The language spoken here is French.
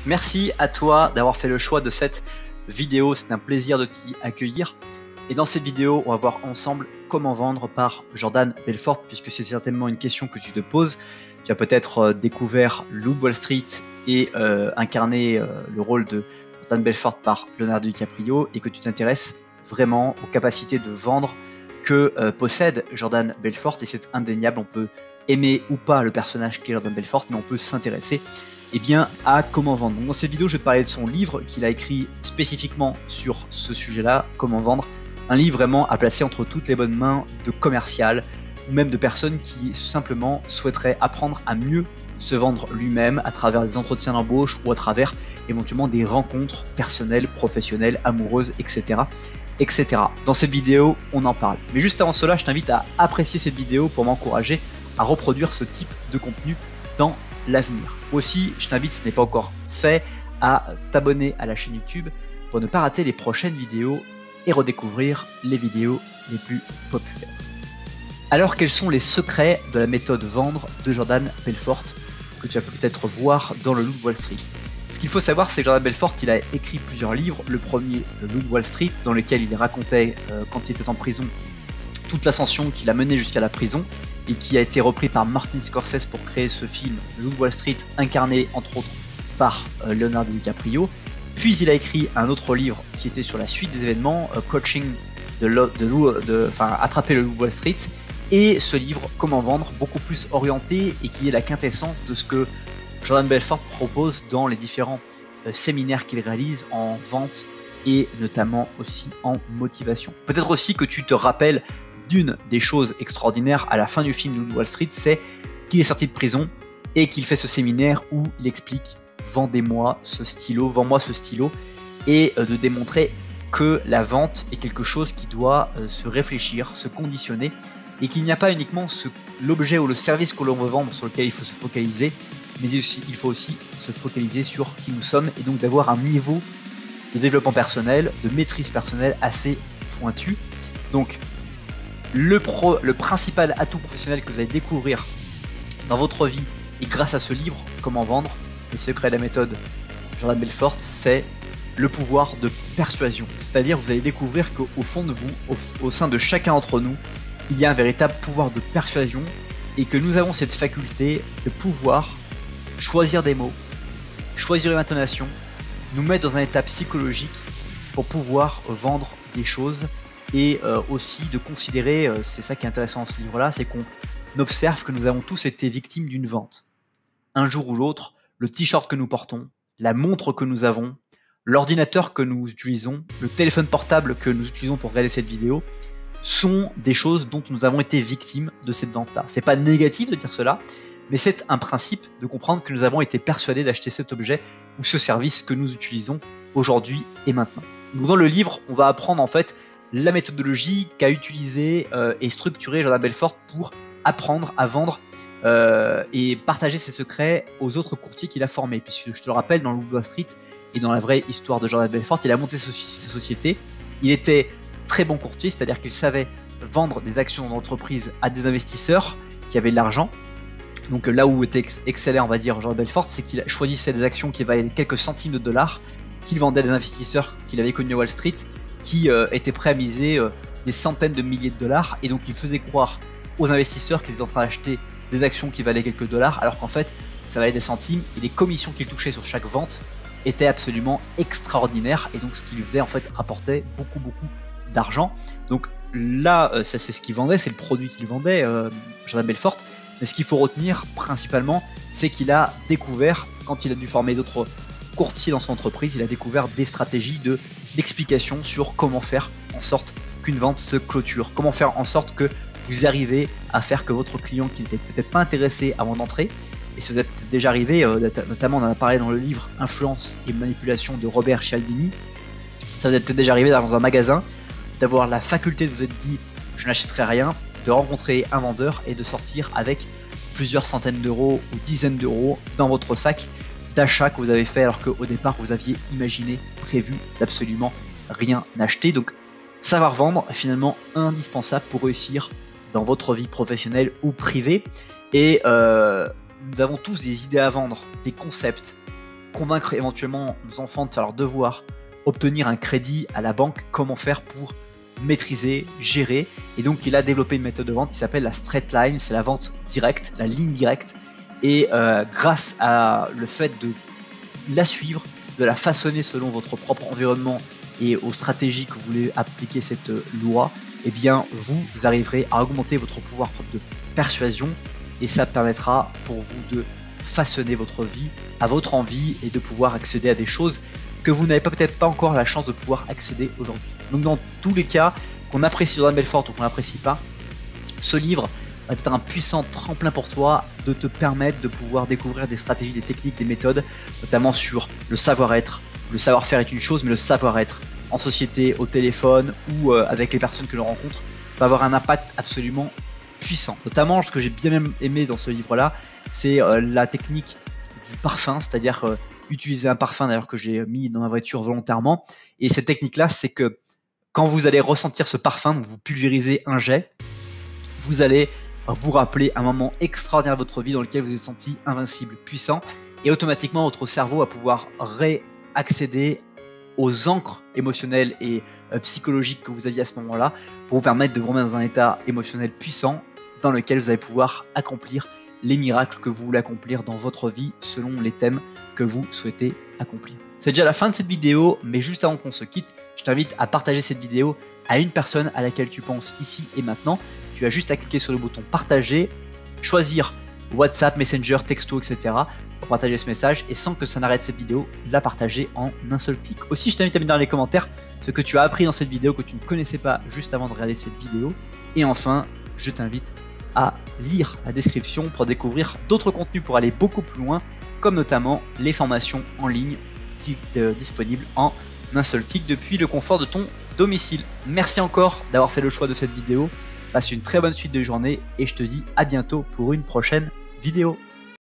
Merci à toi d'avoir fait le choix de cette vidéo, c'est un plaisir de t'y accueillir. Et dans cette vidéo, on va voir ensemble comment vendre par Jordan Belfort, puisque c'est certainement une question que tu te poses. Tu as peut-être découvert Loup de Wall Street et incarné le rôle de Jordan Belfort par Leonardo DiCaprio, et que tu t'intéresses vraiment aux capacités de vendre que possède Jordan Belfort, et c'est indéniable. On peut aimer ou pas le personnage qu'est Jordan Belfort, mais on peut s'intéresser à comment vendre. Donc dans cette vidéo, je vais te parler de son livre qu'il a écrit spécifiquement sur ce sujet-là, comment vendre. Un livre vraiment à placer entre toutes les bonnes mains de commercial ou même de personnes qui simplement souhaiteraient apprendre à mieux se vendre lui-même à travers des entretiens d'embauche ou à travers éventuellement des rencontres personnelles, professionnelles, amoureuses, etc. etc. Dans cette vidéo, on en parle. Mais juste avant cela, je t'invite à apprécier cette vidéo pour m'encourager à reproduire ce type de contenu dans l'avenir. Aussi, je t'invite, si ce n'est pas encore fait, à t'abonner à la chaîne YouTube pour ne pas rater les prochaines vidéos et redécouvrir les vidéos les plus populaires. Alors, quels sont les secrets de la méthode vendre de Jordan Belfort que tu as peut-être voir dans le Loup de Wall Street? Ce qu'il faut savoir, c'est que Jordan Belfort, il a écrit plusieurs livres. Le premier, le Loup de Wall Street, dans lequel il racontait quand il était en prison toute l'ascension qu'il a menée jusqu'à la prison, et qui a été repris par Martin Scorsese pour créer ce film Loup de Wall Street, incarné entre autres par Leonardo DiCaprio. Puis il a écrit un autre livre qui était sur la suite des événements, Coaching Attraper le Loup de Wall Street, et ce livre Comment vendre, beaucoup plus orienté et qui est la quintessence de ce que Jordan Belfort propose dans les différents séminaires qu'il réalise en vente et notamment aussi en motivation. Peut-être aussi que tu te rappelles d'une des choses extraordinaires à la fin du film Loup de Wall Street, c'est qu'il est sorti de prison et qu'il fait ce séminaire où il explique « Vendez-moi ce stylo, vends-moi ce stylo » et de démontrer que la vente est quelque chose qui doit se réfléchir, se conditionner, et qu'il n'y a pas uniquement l'objet ou le service que l'on veut vendre sur lequel il faut se focaliser, mais il faut aussi se focaliser sur qui nous sommes, et donc d'avoir un niveau de développement personnel, de maîtrise personnelle assez pointu. Donc le principal atout professionnel que vous allez découvrir dans votre vie, et grâce à ce livre, Comment vendre, les secrets de la méthode Jordan Belfort, c'est le pouvoir de persuasion. C'est-à-dire, vous allez découvrir qu'au fond de vous, au sein de chacun d'entre nous, il y a un véritable pouvoir de persuasion, et que nous avons cette faculté de pouvoir choisir des mots, choisir une intonation, nous mettre dans un état psychologique pour pouvoir vendre des choses. Et aussi de considérer, c'est ça qui est intéressant dans ce livre-là, c'est qu'on observe que nous avons tous été victimes d'une vente. Un jour ou l'autre, le t-shirt que nous portons, la montre que nous avons, l'ordinateur que nous utilisons, le téléphone portable que nous utilisons pour regarder cette vidéo, sont des choses dont nous avons été victimes de cette vente-là. C'est pas négatif de dire cela, mais c'est un principe de comprendre que nous avons été persuadés d'acheter cet objet ou ce service que nous utilisons aujourd'hui et maintenant. Donc dans le livre, on va apprendre en fait la méthodologie qu'a utilisée et structurée Jordan Belfort pour apprendre à vendre et partager ses secrets aux autres courtiers qu'il a formés. Puisque je te le rappelle, dans le Loup de Wall Street et dans la vraie histoire de Jordan Belfort, il a monté ses sociétés. Il était très bon courtier, c'est-à-dire qu'il savait vendre des actions d'entreprise à des investisseurs qui avaient de l'argent. Donc là où était excellent, on va dire, Jordan Belfort, c'est qu'il choisissait des actions qui valaient quelques centimes de dollars, qu'il vendait à des investisseurs qu'il avait connus à Wall Street, qui étaient prêts à miser des centaines de milliers de dollars, et donc il faisait croire aux investisseurs qu'ils étaient en train d'acheter des actions qui valaient quelques dollars, alors qu'en fait ça valait des centimes, et les commissions qu'il touchait sur chaque vente étaient absolument extraordinaires, et donc ce qui lui faisait en fait rapporter beaucoup d'argent. Donc là, ça c'est ce qu'il vendait, c'est le produit qu'il vendait, Jordan Belfort. Mais ce qu'il faut retenir principalement, c'est qu'il a découvert, quand il a dû former d'autres courtiers dans son entreprise, il a découvert des stratégies d'explication sur comment faire en sorte qu'une vente se clôture, comment faire en sorte que vous arrivez à faire que votre client qui n'était peut-être pas intéressé avant d'entrer, et ça vous est déjà arrivé, notamment on en a parlé dans le livre Influence et manipulation de Robert Cialdini, ça vous est peut-être déjà arrivé dans un magasin, d'avoir la faculté de vous être dit je n'achèterai rien, de rencontrer un vendeur et de sortir avec plusieurs centaines d'euros ou dizaines d'euros dans votre sac d'achat que vous avez fait alors qu'au départ vous aviez imaginé, prévu d'absolument rien acheter. Donc savoir vendre est finalement indispensable pour réussir dans votre vie professionnelle ou privée. Et nous avons tous des idées à vendre, des concepts, convaincre éventuellement nos enfants de faire leurs devoirs, obtenir un crédit à la banque, comment faire pour maîtriser, gérer. Et donc il a développé une méthode de vente qui s'appelle la straight line, c'est la vente directe, la ligne directe. Et grâce à le fait de la suivre, de la façonner selon votre propre environnement et aux stratégies que vous voulez appliquer cette loi, eh bien vous arriverez à augmenter votre pouvoir de persuasion et ça permettra pour vous de façonner votre vie à votre envie et de pouvoir accéder à des choses que vous n'avez peut-être pas encore la chance de pouvoir accéder aujourd'hui. Donc dans tous les cas, qu'on apprécie Jordan Belfort ou qu'on n'apprécie pas, ce livre va être un puissant tremplin pour toi de te permettre de pouvoir découvrir des stratégies, des techniques, des méthodes, notamment sur le savoir-être. Le savoir-faire est une chose, mais le savoir-être en société, au téléphone ou avec les personnes que l'on rencontre va avoir un impact absolument puissant. Notamment, ce que j'ai bien même aimé dans ce livre-là, c'est la technique du parfum, c'est-à-dire utiliser un parfum d'ailleurs que j'ai mis dans ma voiture volontairement. Et cette technique-là, c'est que quand vous allez ressentir ce parfum, donc vous pulvérisez un jet, vous allez vous rappeler un moment extraordinaire de votre vie dans lequel vous êtes senti invincible, puissant, et automatiquement votre cerveau va pouvoir réaccéder aux ancres émotionnelles et psychologiques que vous aviez à ce moment-là pour vous permettre de vous remettre dans un état émotionnel puissant dans lequel vous allez pouvoir accomplir les miracles que vous voulez accomplir dans votre vie selon les thèmes que vous souhaitez accomplir. C'est déjà la fin de cette vidéo, mais juste avant qu'on se quitte, je t'invite à partager cette vidéo à une personne à laquelle tu penses ici et maintenant. Tu as juste à cliquer sur le bouton partager, choisir WhatsApp, Messenger, texto, etc. pour partager ce message et sans que ça n'arrête cette vidéo, la partager en un seul clic. Aussi, je t'invite à mettre dans les commentaires ce que tu as appris dans cette vidéo que tu ne connaissais pas juste avant de regarder cette vidéo. Et enfin, je t'invite à lire la description pour découvrir d'autres contenus pour aller beaucoup plus loin, comme notamment les formations en ligne disponibles en un seul clic depuis le confort de ton domicile. Merci encore d'avoir fait le choix de cette vidéo. Passe une très bonne suite de journée et je te dis à bientôt pour une prochaine vidéo.